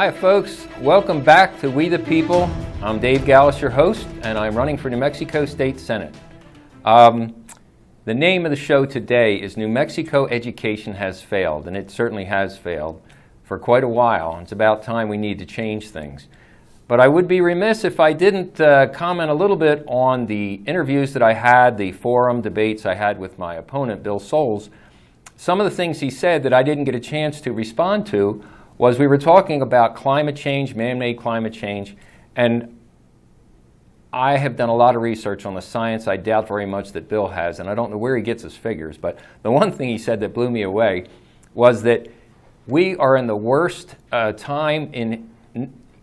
Hi folks, welcome back to We the People. I'm Dave Gallus, your host, and I'm running for New Mexico State Senate. The name of the show today is New Mexico Education Has Failed, and it certainly has failed for quite a while. It's about time we need to change things. But I would be remiss if I didn't comment a little bit on the interviews that I had, the forum debates I had with my opponent, Bill Soles. Some of the things he said that I didn't get a chance to respond to was we were talking about climate change, man-made climate change, and I have done a lot of research on the science. I doubt very much that Bill has, and I don't know where he gets his figures, but the one thing he said that blew me away was that we are in the worst time in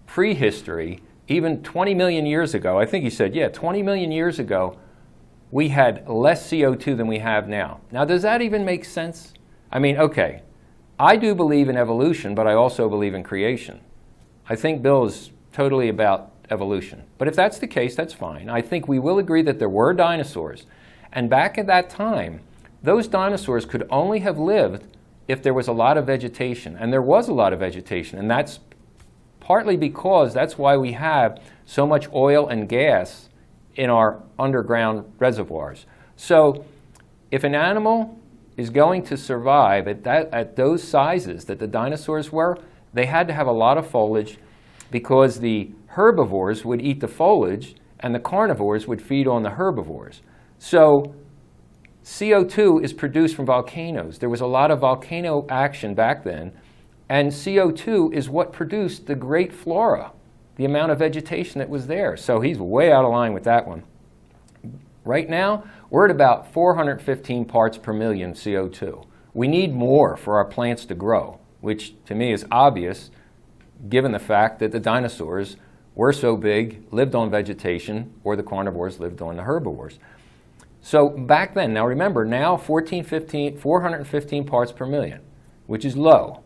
prehistory, even 20 million years ago. I think he said, 20 million years ago, we had less CO2 than we have now. Now, does that even make sense? I mean, okay. I do believe in evolution, but I also believe in creation. I think Bill is totally about evolution. But if that's the case, that's fine. I think we will agree that there were dinosaurs. And back at that time, those dinosaurs could only have lived if there was a lot of vegetation. And there was a lot of vegetation. And that's partly because that's why we have so much oil and gas in our underground reservoirs. So if an animal is going to survive at those sizes that the dinosaurs were, they had to have a lot of foliage because the herbivores would eat the foliage and the carnivores would feed on the herbivores. So CO2 is produced from volcanoes. There was a lot of volcano action back then, and CO2 is what produced the great flora, the amount of vegetation that was there. So he's way out of line with that one. Right now, we're at about 415 parts per million CO2. We need more for our plants to grow, which to me is obvious given the fact that the dinosaurs were so big, lived on vegetation, or the carnivores lived on the herbivores. So back then, now remember, now 415 parts per million, which is low.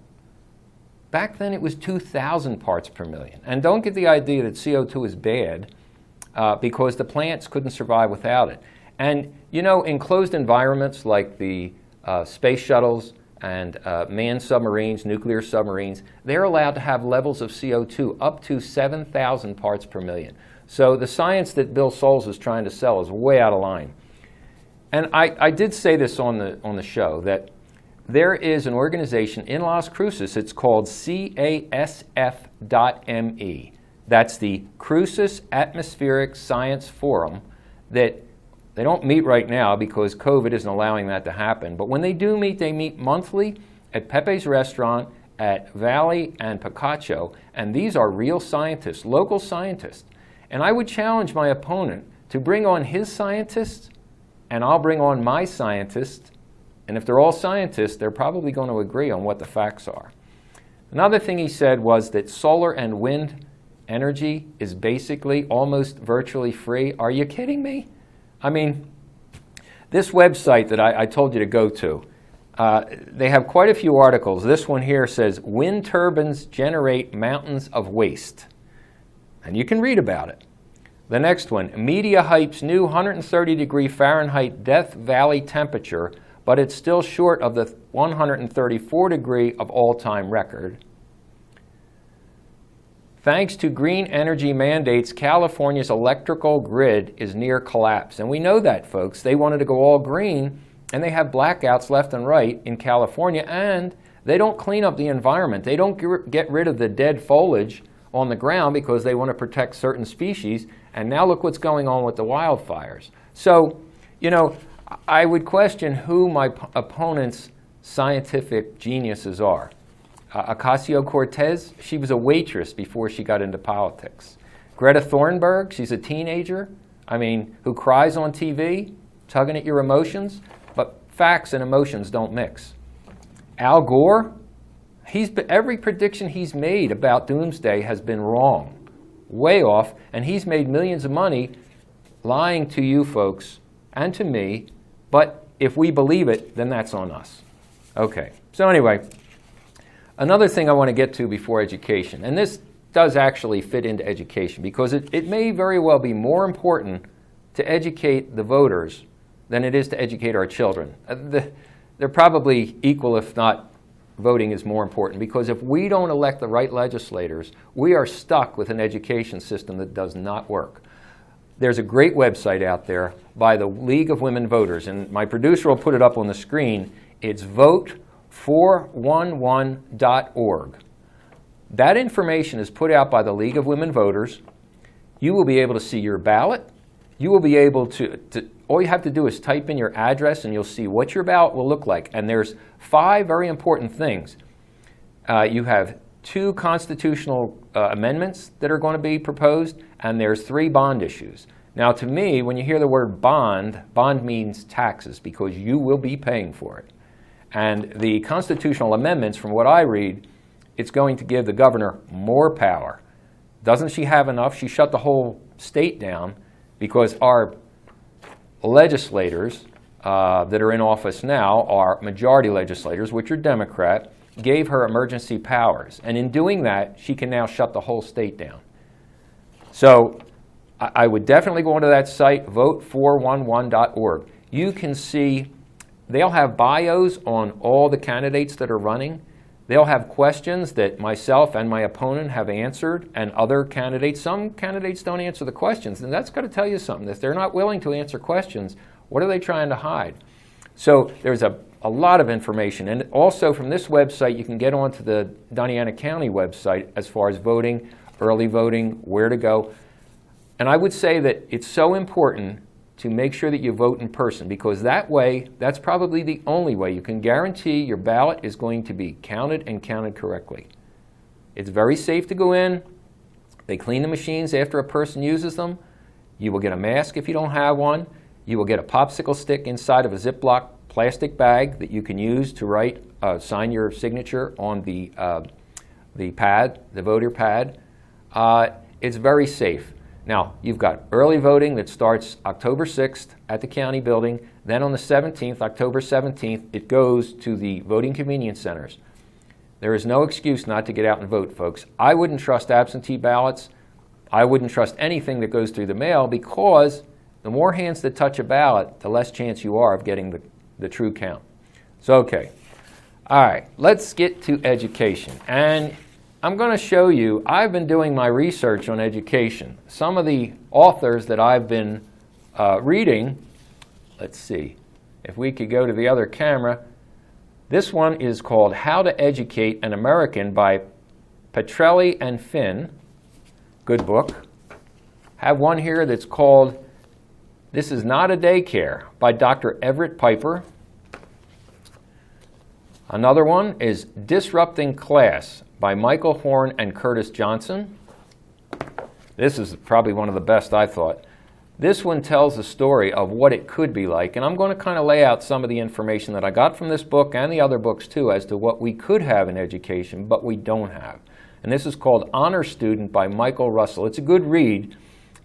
Back then it was 2,000 parts per million. And don't get the idea that CO2 is bad because the plants couldn't survive without it. And you know, in closed environments like the space shuttles and manned submarines, nuclear submarines, they're allowed to have levels of CO2 up to 7,000 parts per million. So the science that Bill Soles is trying to sell is way out of line. And I did say this on the show, that there is an organization in Las Cruces, it's called CASF.ME. That's the Cruces Atmospheric Science Forum. That they don't meet right now because COVID isn't allowing that to happen. But when they do meet, they meet monthly at Pepe's Restaurant, at Valley and Picacho. And these are real scientists, local scientists. And I would challenge my opponent to bring on his scientists, and I'll bring on my scientists. And if they're all scientists, they're probably going to agree on what the facts are. Another thing he said was that solar and wind energy is basically almost virtually free. Are you kidding me? I mean, this website that I told you to go to, they have quite a few articles. This one here says, wind turbines generate mountains of waste. And you can read about it. The next one, media hypes new 130-degree Fahrenheit Death Valley temperature, but it's still short of the 134-degree of all-time record. Thanks to green energy mandates, California's electrical grid is near collapse. And we know that, folks. They wanted to go all green, and they have blackouts left and right in California, and they don't clean up the environment. They don't get rid of the dead foliage on the ground because they want to protect certain species. And now look what's going on with the wildfires. So, you know, I would question who my opponent's scientific geniuses are. Ocasio-Cortez, she was a waitress before she got into politics. Greta Thunberg, she's a teenager, who cries on TV, tugging at your emotions, but facts and emotions don't mix. Al Gore, every prediction he's made about doomsday has been wrong, way off, and he's made millions of money lying to you folks and to me, but if we believe it, then that's on us. Okay, so anyway, another thing I want to get to before education, and this does actually fit into education because it may very well be more important to educate the voters than it is to educate our children. They're probably equal, if not voting is more important, because if we don't elect the right legislators, we are stuck with an education system that does not work. There's a great website out there by the League of Women Voters, and my producer will put it up on the screen. It's vote411.org. That information is put out by the League of Women Voters. You will be able to see your ballot. You will be able to all you have to do is type in your address and you'll see what your ballot will look like. And there's 5 very important things. You have 2 constitutional amendments that are going to be proposed, and there's 3 bond issues. Now, to me, when you hear the word bond, bond means taxes, because you will be paying for it. And the constitutional amendments, from what I read, it's going to give the governor more power. Doesn't she have enough? She shut the whole state down because our legislators that are in office now, are majority legislators, which are Democrat, gave her emergency powers. And in doing that, she can now shut the whole state down. So I would definitely go onto that site, vote411.org. You can see, they'll have bios on all the candidates that are running. They'll have questions that myself and my opponent have answered, and other candidates. Some candidates don't answer the questions, and that's got to tell you something. If they're not willing to answer questions, what are they trying to hide? So there's a lot of information. And also from this website, you can get onto the Doñana County website as far as voting, early voting, where to go. And I would say that it's so important to make sure that you vote in person, because that way, that's probably the only way you can guarantee your ballot is going to be counted and counted correctly. It's very safe to go in. They clean the machines after a person uses them. You will get a mask if you don't have one. You will get a popsicle stick inside of a Ziploc plastic bag that you can use to write, sign your signature on the pad, the voter pad. It's very safe. Now, you've got early voting that starts October 6th at the county building. Then on the 17th, October 17th, it goes to the voting convenience centers. There is no excuse not to get out and vote, folks. I wouldn't trust absentee ballots. I wouldn't trust anything that goes through the mail, because the more hands that touch a ballot, the less chance you are of getting the true count. So, okay. All right, let's get to education. And I'm going to show you, I've been doing my research on education. Some of the authors that I've been reading, let's see, if we could go to the other camera. This one is called How to Educate an American by Petrelli and Finn. Good book. Have one here that's called This Is Not a Daycare by Dr. Everett Piper. Another one is Disrupting Class by Michael Horn and Curtis Johnson. This is probably one of the best, I thought. This one tells the story of what it could be like, and I'm going to kind of lay out some of the information that I got from this book and the other books too as to what we could have in education, but we don't have. And this is called Honor Student by Michael Russell. It's a good read.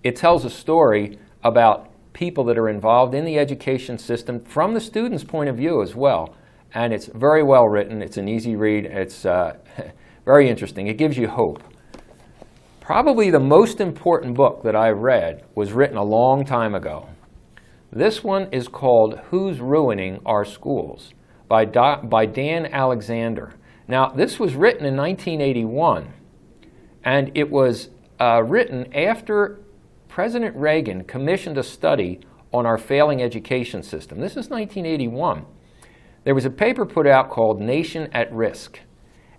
It tells a story about people that are involved in the education system from the student's point of view as well. And it's very well written. It's an easy read. It's very interesting. It gives you hope. Probably the most important book that I've read was written a long time ago. This one is called Who's Ruining Our Schools by Dan Alexander. Now, this was written in 1981, and it was written after President Reagan commissioned a study on our failing education system. This is 1981. There was a paper put out called Nation at Risk,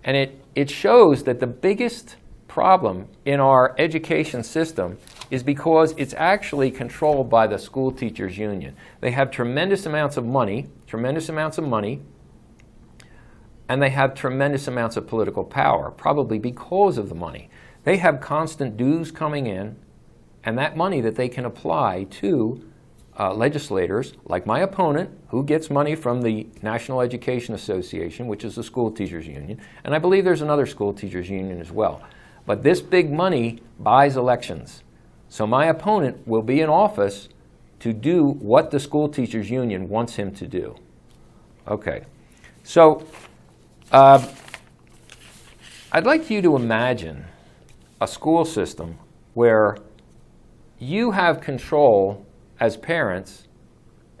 and it shows that the biggest problem in our education system is because it's actually controlled by the school teachers union. They have tremendous amounts of money, and they have tremendous amounts of political power, probably because of the money. They have constant dues coming in, and that money that they can apply to legislators, like my opponent, who gets money from the National Education Association, which is the school teachers union, and I believe there's another school teachers union as well. But this big money buys elections. So my opponent will be in office to do what the school teachers union wants him to do. Okay, so I'd like you to imagine a school system where you have control as parents,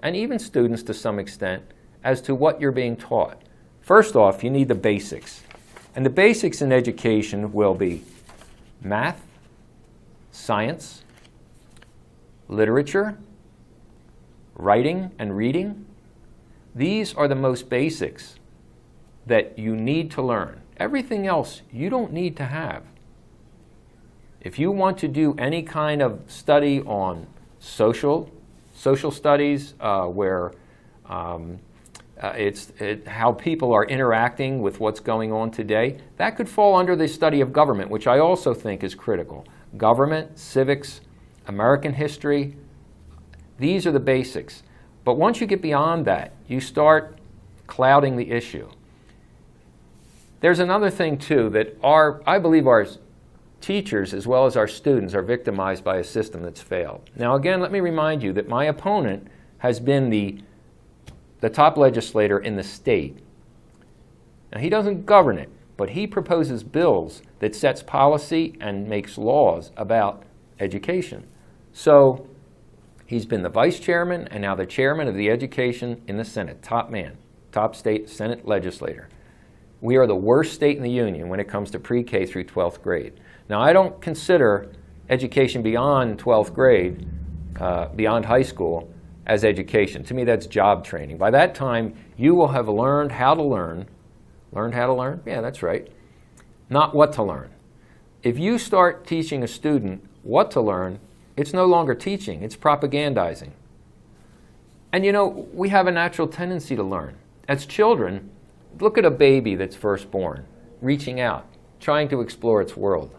and even students to some extent, as to what you're being taught. First off, you need the basics. And the basics in education will be math, science, literature, writing and reading. These are the most basics that you need to learn. Everything else you don't need to have. If you want to do any kind of study on social studies, where it's how people are interacting with what's going on today, that could fall under the study of government, which I also think is critical. Government, civics, American history, these are the basics. But once you get beyond that, you start clouding the issue. There's another thing, too, that I believe our teachers as well as our students are victimized by a system that's failed. Now, again, let me remind you that my opponent has been the top legislator in the state. Now, he doesn't govern it, but he proposes bills that sets policy and makes laws about education. So he's been the vice chairman and now the chairman of the education in the Senate, top man, top state Senate legislator. We are the worst state in the union when it comes to pre-K through 12th grade. Now, I don't consider education beyond 12th grade, beyond high school, as education. To me, that's job training. By that time, you will have learned how to learn. Learned how to learn? Yeah, that's right. Not what to learn. If you start teaching a student what to learn, it's no longer teaching, it's propagandizing. And you know, we have a natural tendency to learn. As children, look at a baby that's first born, reaching out, trying to explore its world,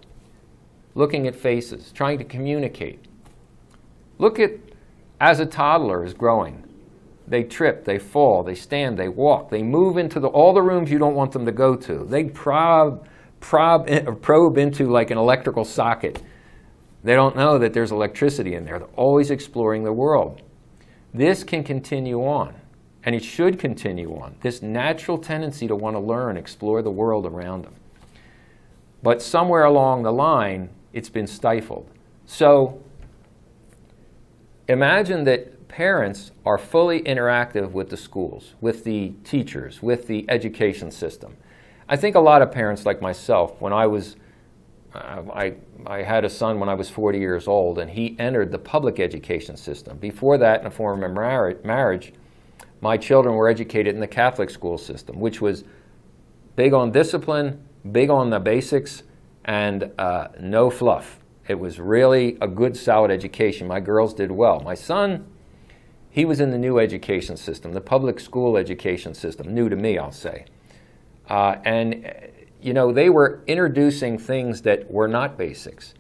looking at faces, trying to communicate. Look at, as a toddler is growing, they trip, they fall, they stand, they walk, they move into all the rooms you don't want them to go to. They probe into like an electrical socket. They don't know that there's electricity in there. They're always exploring the world. This can continue on, and it should continue on. This natural tendency to want to learn, explore the world around them. But somewhere along the line, it's been stifled. So imagine that parents are fully interactive with the schools, with the teachers, with the education system. I think a lot of parents like myself, when I had a son when I was 40 years old, and he entered the public education system. Before that, in a form of marriage, my children were educated in the Catholic school system, which was big on discipline, big on the basics, and no fluff. It was really a good, solid education. My girls did well. My son, he was in the new education system, the public school education system, new to me, I'll say. You know, they were introducing things that were not basics.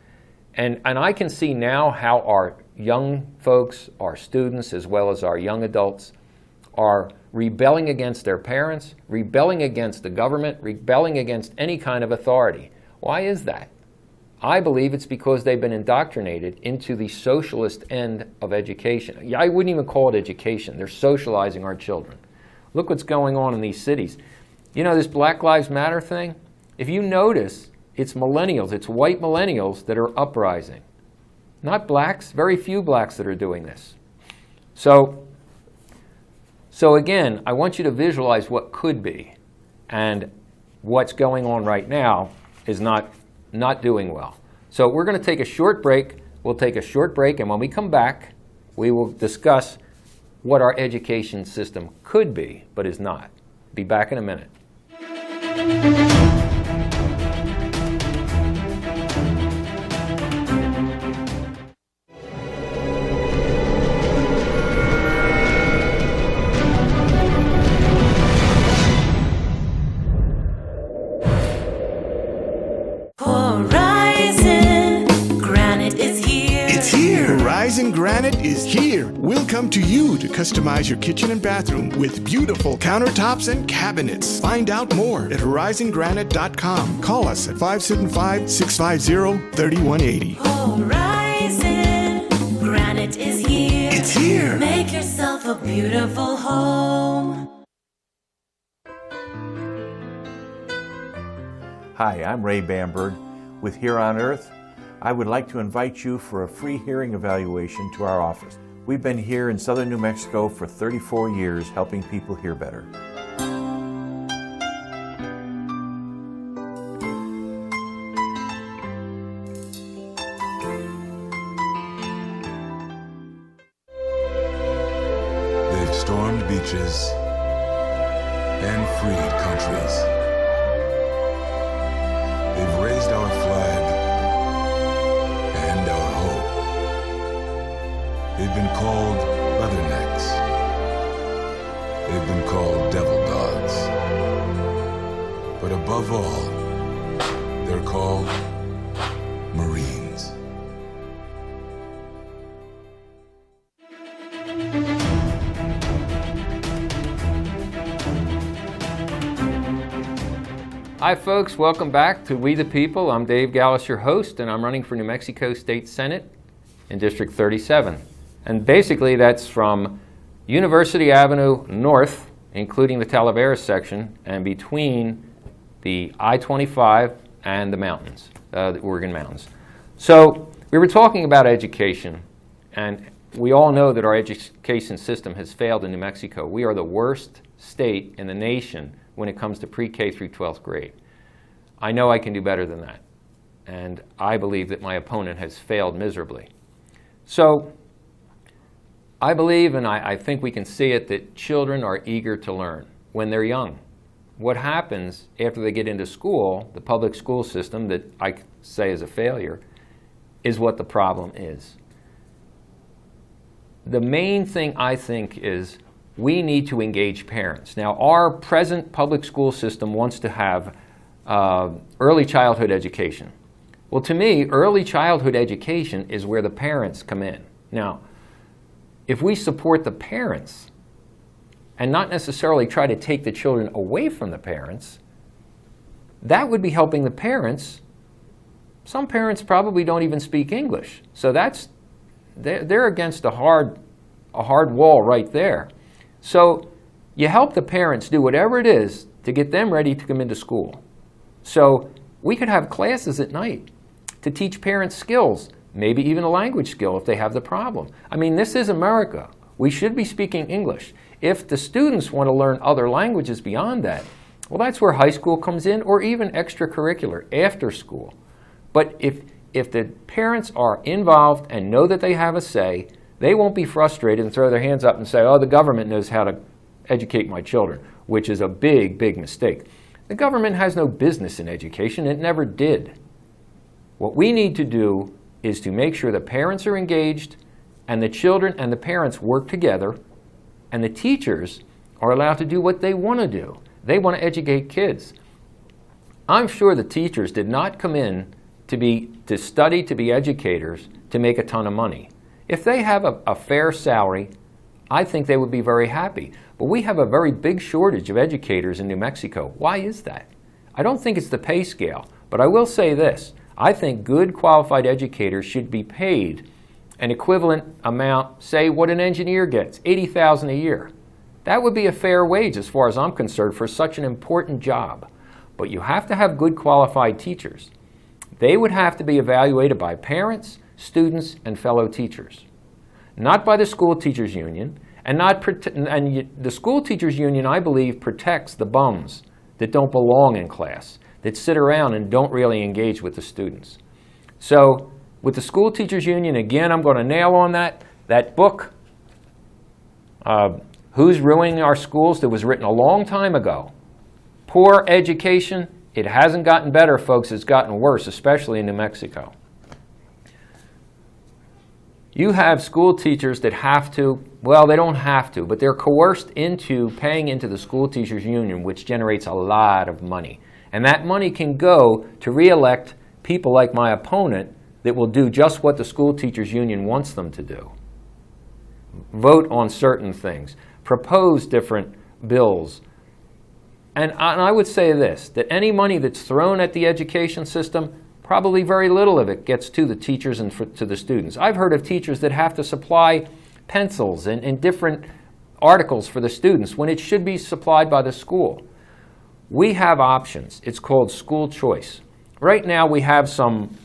And I can see now how our young folks, our students, as well as our young adults, are rebelling against their parents, rebelling against the government, rebelling against any kind of authority. Why is that? I believe it's because they've been indoctrinated into the socialist end of education. I wouldn't even call it education. They're socializing our children. Look what's going on in these cities. You know, this Black Lives Matter thing? If you notice, it's millennials, it's white millennials that are uprising. Not blacks, very few blacks that are doing this. So again, I want you to visualize what could be. And what's going on right now is not doing well. So we're going to take a short break. We'll take a short break, and when we come back, we will discuss what our education system could be, but is not. Be back in a minute. Horizon Granite is here. We'll come to you to customize your kitchen and bathroom with beautiful countertops and cabinets. Find out more at horizongranite.com. Call us at 575-650-3180. Horizon Granite is here. It's here. Make yourself a beautiful home. Hi, I'm Ray Bamberg with Here on Earth. I would like to invite you for a free hearing evaluation to our office. We've been here in southern New Mexico for 34 years helping people hear better. stormed beaches and freed countries. They've raised our flag and our hope. They've been called leathernecks. They've been called devil dogs. But above all, they're called Marines. Hi folks, welcome back to We the People. I'm Dave Gallus, your host, and I'm running for New Mexico State Senate in District 37. And basically that's from University Avenue North, including the Talavera section, and between the I-25 and the mountains, the Oregon Mountains. So we were talking about education, and we all know that our education system has failed in New Mexico. We are the worst state in the nation when it comes to pre-K through 12th grade. I know I can do better than that, and I believe that my opponent has failed miserably. So I believe, and I think we can see it, that children are eager to learn when they're young. What happens after they get into school, the public school system that I say is a failure, is what the problem is. The main thing I think is we need to engage parents. Now, our present public school system wants to have early childhood education. Well, to me, early childhood education is where the parents come in. Now, if we support the parents and not necessarily try to take the children away from the parents, that would be helping the parents. Some parents probably don't even speak English, so they're against a hard wall right there. So you help the parents do whatever it is to get them ready to come into school. So we could have classes at night to teach parents skills, maybe even a language skill if they have the problem. I mean, this is America. We should be speaking English. If the students want to learn other languages beyond that, well, that's where high school comes in, or even extracurricular after school. But if the parents are involved and know that they have a say, they won't be frustrated and throw their hands up and say, oh, the government knows how to educate my children, which is a big, big mistake. The government has no business in education. It never did. What we need to do is to make sure the parents are engaged and the children and the parents work together, and the teachers are allowed to do what they want to do. They want to educate kids. I'm sure the teachers did not come in to study to be educators to make a ton of money. If they have a fair salary, I think they would be very happy. But we have a very big shortage of educators in New Mexico. Why is that? I don't think it's the pay scale, but I will say this. I think good qualified educators should be paid an equivalent amount, say what an engineer gets, $80,000 a year. That would be a fair wage as far as I'm concerned for such an important job. But you have to have good qualified teachers. They would have to be evaluated by parents, students, and fellow teachers. Not by the school teachers union, and the school teachers union, I believe, protects the bums that don't belong in class, that sit around and don't really engage with the students. So with the school teachers union, again, I'm going to nail on that book, Who's Ruining Our Schools, that was written a long time ago. Poor education, it hasn't gotten better, folks. It's gotten worse, especially in New Mexico. You have school teachers that have to, well, they don't have to, but they're coerced into paying into the school teachers union, which generates a lot of money. And that money can go to re-elect people like my opponent that will do just what the school teachers union wants them to do. Vote on certain things, propose different bills. And I would say this, that any money that's thrown at the education system, probably very little of it gets to the teachers and to the students. I've heard of teachers that have to supply pencils and different articles for the students when it should be supplied by the school. We have options. It's called school choice. Right now we have some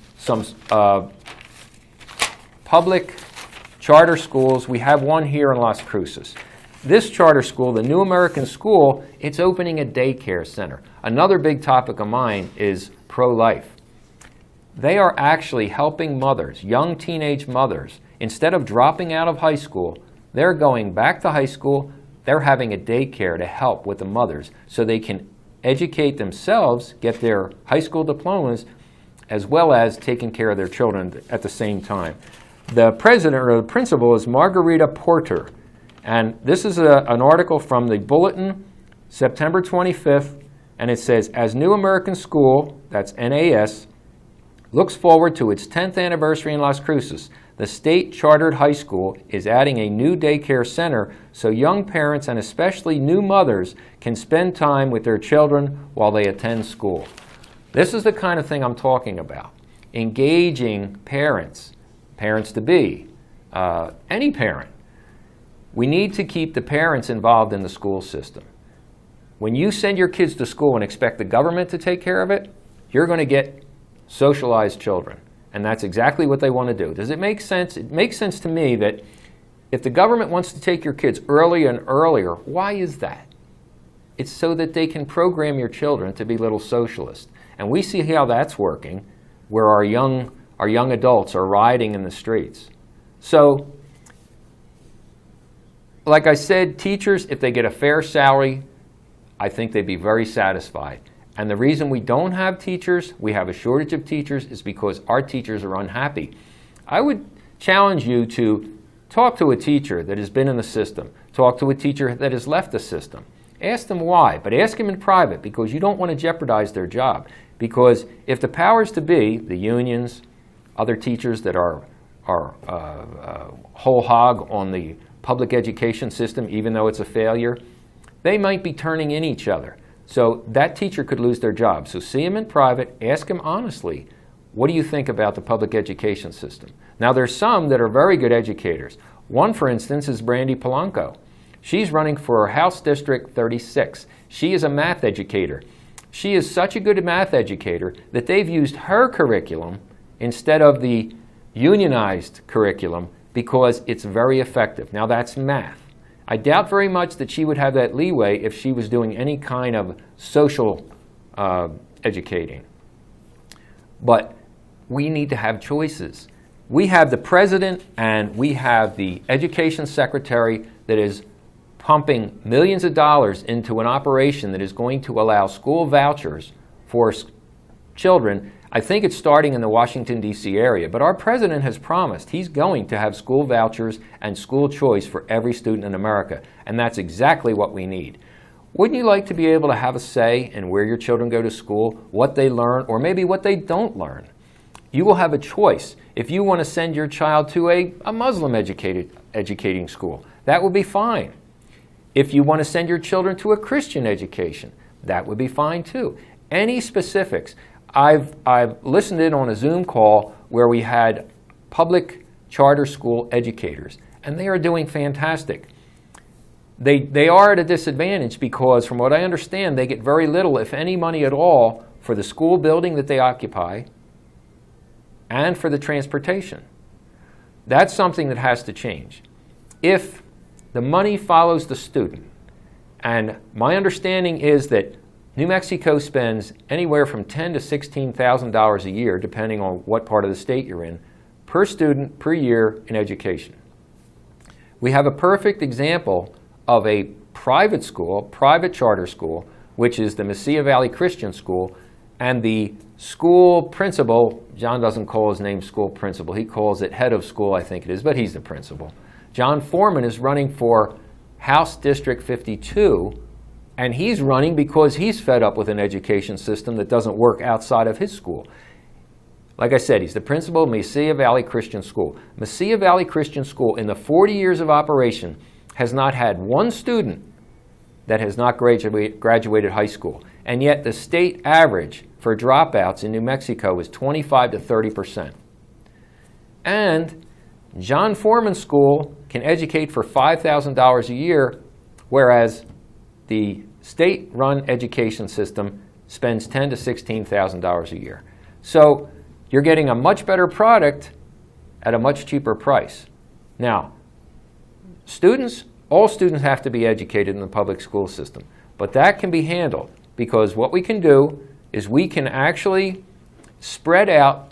public charter schools. We have one here in Las Cruces. This charter school, the New American School, it's opening a daycare center. Another big topic of mine is pro-life. They are actually helping mothers, young teenage mothers, instead of dropping out of high school, they're going back to high school, they're having a daycare to help with the mothers so they can educate themselves, get their high school diplomas, as well as taking care of their children at the same time. The president or the principal is Margarita Porter. And this is an article from the Bulletin, September 25th, and it says, as New American School, that's NAS, looks forward to its 10th anniversary in Las Cruces, the state chartered high school is adding a new daycare center so young parents and especially new mothers can spend time with their children while they attend school. This is the kind of thing I'm talking about. Engaging parents, parents-to-be, any parent. We need to keep the parents involved in the school system. When you send your kids to school and expect the government to take care of it, you're going to get socialized children. And that's exactly what they want to do. Does it make sense? It makes sense to me that if the government wants to take your kids earlier and earlier, why is that? It's so that they can program your children to be little socialists. And we see how that's working, where our young adults are rioting in the streets. So, like I said, teachers, if they get a fair salary, I think they'd be very satisfied. And the reason we don't have teachers, we have a shortage of teachers, is because our teachers are unhappy. I would challenge you to talk to a teacher that has been in the system. Talk to a teacher that has left the system. Ask them why, but ask them in private, because you don't want to jeopardize their job. Because if the powers to be, the unions, other teachers that are whole hog on the public education system, even though it's a failure, they might be turning in each other. So that teacher could lose their job. So see him in private, ask him honestly, what do you think about the public education system? Now there's some that are very good educators. One, for instance, is Brandy Polanco. She's running for House District 36. She is a math educator. She is such a good math educator that they've used her curriculum instead of the unionized curriculum because it's very effective. Now that's math. I doubt very much that she would have that leeway if she was doing any kind of social educating. But we need to have choices. We have the president and we have the education secretary that is pumping millions of dollars into an operation that is going to allow school vouchers for children. I think it's starting in the Washington, D.C. area, but our president has promised he's going to have school vouchers and school choice for every student in America, and that's exactly what we need. Wouldn't you like to be able to have a say in where your children go to school, what they learn, or maybe what they don't learn? You will have a choice. If you want to send your child to a Muslim educating school, that would be fine. If you want to send your children to a Christian education, that would be fine too. Any specifics. I've listened in on a Zoom call where we had public charter school educators, and they are doing fantastic. They are at a disadvantage because, from what I understand, they get very little, if any, money at all for the school building that they occupy and for the transportation. That's something that has to change. If the money follows the student, and my understanding is that New Mexico spends anywhere from $10,000 to $16,000 a year, depending on what part of the state you're in, per student per year in education. We have a perfect example of a private school, private charter school, which is the Mesilla Valley Christian School, and the school principal, John doesn't call his name school principal, he calls it head of school, I think it is, but he's the principal. John Foreman is running for House District 52, and he's running because he's fed up with an education system that doesn't work outside of his school. Like I said, he's the principal of Mesilla Valley Christian School. Mesilla Valley Christian School, in the 40 years of operation, has not had one student that has not graduated high school. And yet the state average for dropouts in New Mexico is 25 to 30%. And John Foreman School can educate for $5,000 a year, whereas the state-run education system spends $10,000 to $16,000 a year. So you're getting a much better product at a much cheaper price. Now, all students have to be educated in the public school system, but that can be handled because what we can do is we can actually spread out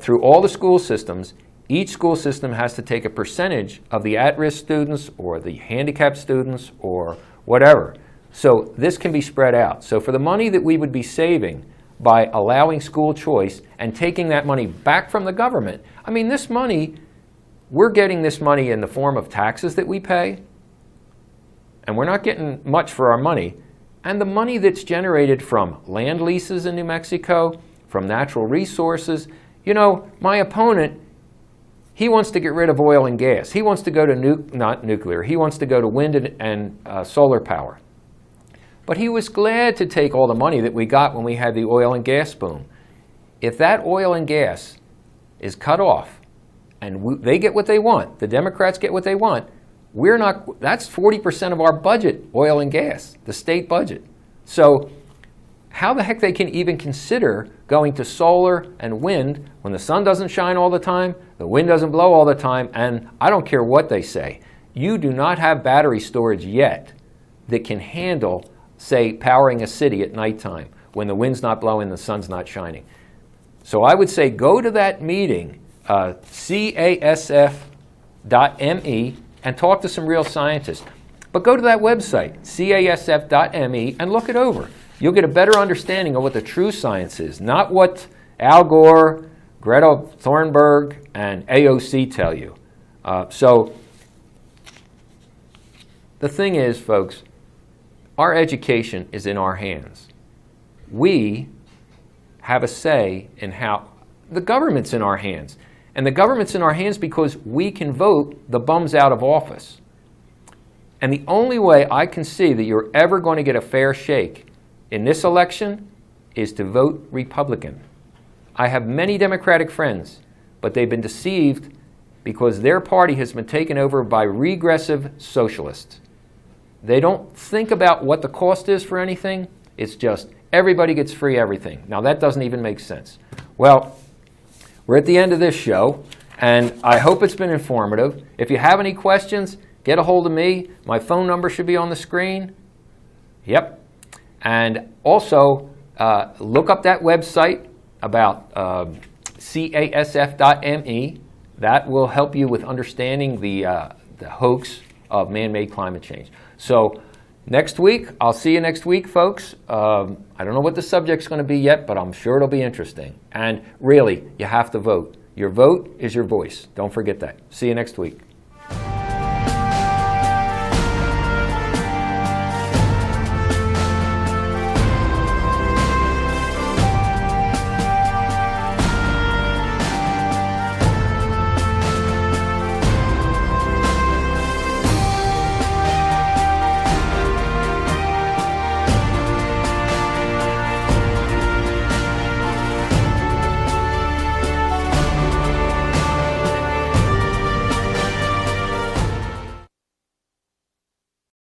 through all the school systems each school system has to take a percentage of the at-risk students or the handicapped students or whatever. So this can be spread out. So for the money that we would be saving by allowing school choice and taking that money back from the government, I mean, this money, we're getting this money in the form of taxes that we pay, and we're not getting much for our money. And the money that's generated from land leases in New Mexico, from natural resources, you know, my opponent, he wants to get rid of oil and gas. He wants to go to not nuclear. He wants to go to wind and solar power. But he was glad to take all the money that we got when we had the oil and gas boom. If that oil and gas is cut off and they get what they want, the Democrats get what they want, we're not, that's 40% of our budget, oil and gas, the state budget. So how the heck they can even consider going to solar and wind when the sun doesn't shine all the time, the wind doesn't blow all the time, and I don't care what they say. You do not have battery storage yet that can handle, say, powering a city at nighttime when the wind's not blowing, the sun's not shining. So I would say go to that meeting, casf.me, and talk to some real scientists. But go to that website, casf.me, and look it over. You'll get a better understanding of what the true science is, not what Al Gore, Greta Thunberg, and AOC tell you. So the thing is, folks, our education is in our hands. We have a say in how the government's in our hands. And the government's in our hands because we can vote the bums out of office. And the only way I can see that you're ever going to get a fair shake in this election is to vote Republican. I have many Democratic friends, but they've been deceived because their party has been taken over by regressive socialists. They don't think about what the cost is for anything. It's just everybody gets free everything. Now that doesn't even make sense. Well, we're at the end of this show, and I hope it's been informative. If you have any questions, get a hold of me. My phone number should be on the screen. Yep. And also, look up that website about casf.me. That will help you with understanding the hoax of man-made climate change. So next week, I'll see you next week, folks. I don't know what the subject's going to be yet, but I'm sure it'll be interesting. And really, you have to vote. Your vote is your voice. Don't forget that. See you next week.